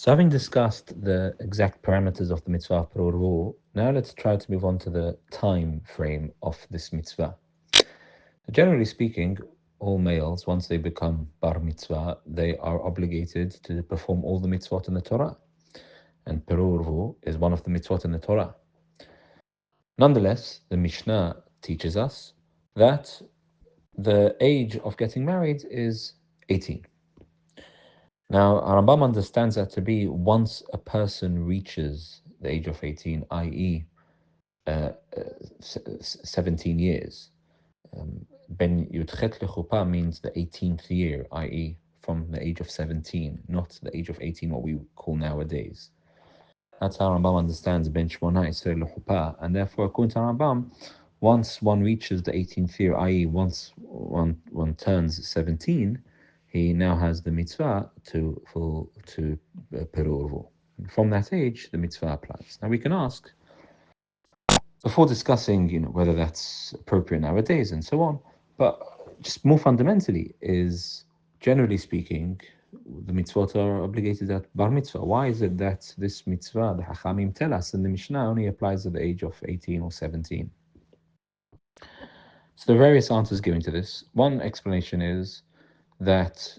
So having discussed the exact parameters of the mitzvah of Perur Hu, now let's try to move on to the time frame of this mitzvah. Generally speaking, all males, once they become bar mitzvah, they are obligated to perform all the mitzvot in the Torah. And Perur Hu is one of the mitzvot in the Torah. Nonetheless, the Mishnah teaches us that the age of getting married is 18. Now, Rambam understands that to be once a person reaches the age of 18, i.e., 17 years. Ben Yudchet Lechupa means the 18th year, i.e., from the age of 17, not the age of 18, what we call nowadays. That's how Rambam understands Ben Shmona Yisrael Lechupa, and therefore, according to Rambam, once one reaches the 18th year, i.e., once one turns 17, he now has the mitzvah to Perur Hu. From that age, the mitzvah applies. Now we can ask, before discussing, whether that's appropriate nowadays and so on, but just more fundamentally is, generally speaking, the mitzvot are obligated at bar mitzvah. Why is it that this mitzvah, the Hachamim tell us, in the Mishnah only applies at the age of 18 or 17? So there are various answers given to this. One explanation is that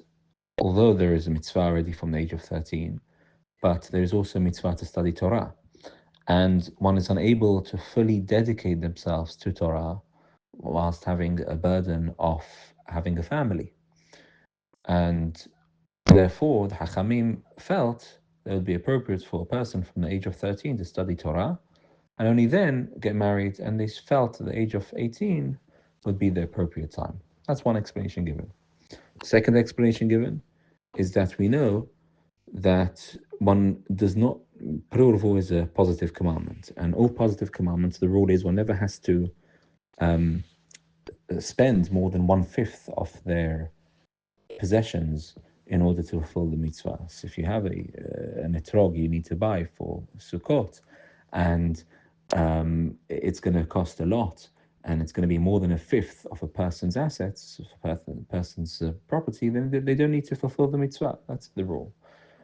although there is a mitzvah already from the age of 13, but there is also a mitzvah to study Torah. And one is unable to fully dedicate themselves to Torah whilst having a burden of having a family. And therefore, the Hachamim felt that it would be appropriate for a person from the age of 13 to study Torah, and only then get married, and they felt at the age of 18 would be the appropriate time. That's one explanation given. Second explanation given is that we know that one does not, Perur Hu is a positive commandment, and all positive commandments, the rule is one never has to spend more than 1/5 of their possessions in order to fulfill the mitzvah. So if you have an etrog you need to buy for Sukkot, and it's going to cost a lot, and it's going to be more than 1/5 of a person's assets, a person's property, then they don't need to fulfill the mitzvah. That's the rule.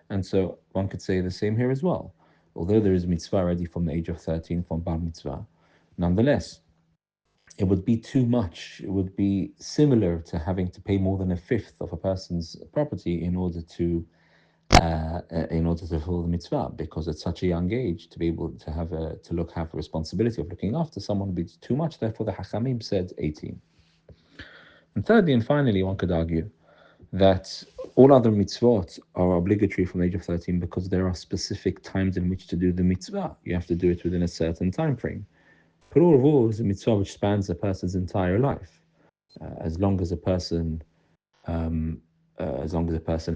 And so one could say the same here as well. Although there is mitzvah already from the age of 13 from bar mitzvah, nonetheless, it would be too much. It would be similar to having to pay more than 1/5 of a person's property in order to fulfill the mitzvah, because at such a young age to be able to have the responsibility of looking after someone would be too much. Therefore, the Hachamim said 18. And thirdly and finally, one could argue that all other mitzvot are obligatory from the age of 13 because there are specific times in which to do the mitzvah. You have to do it within a certain time frame. Perur Hu is a mitzvah which spans a person's entire life. As long as a person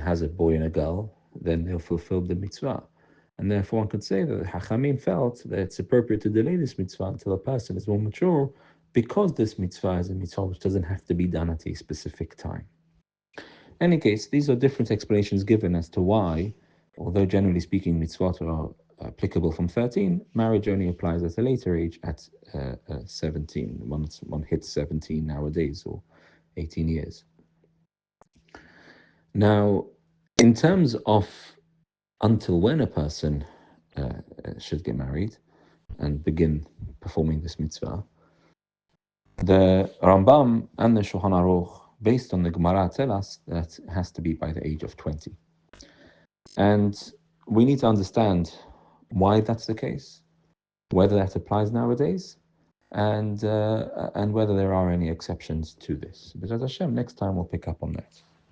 has a boy and a girl, then they'll fulfill the mitzvah. And therefore one could say that the Hachamim felt that it's appropriate to delay this mitzvah until a person is more mature, because this mitzvah is a mitzvah which doesn't have to be done at a specific time. In any case, these are different explanations given as to why, although generally speaking mitzvot are applicable from 13, marriage only applies at a later age at 17. One hits 17 nowadays, or 18 years. Now, in terms of until when a person should get married and begin performing this mitzvah, the Rambam and the Shulchan Aruch, based on the Gemara, tell us that it has to be by the age of 20. And we need to understand why that's the case, whether that applies nowadays, and whether there are any exceptions to this. Because Hashem, next time we'll pick up on that.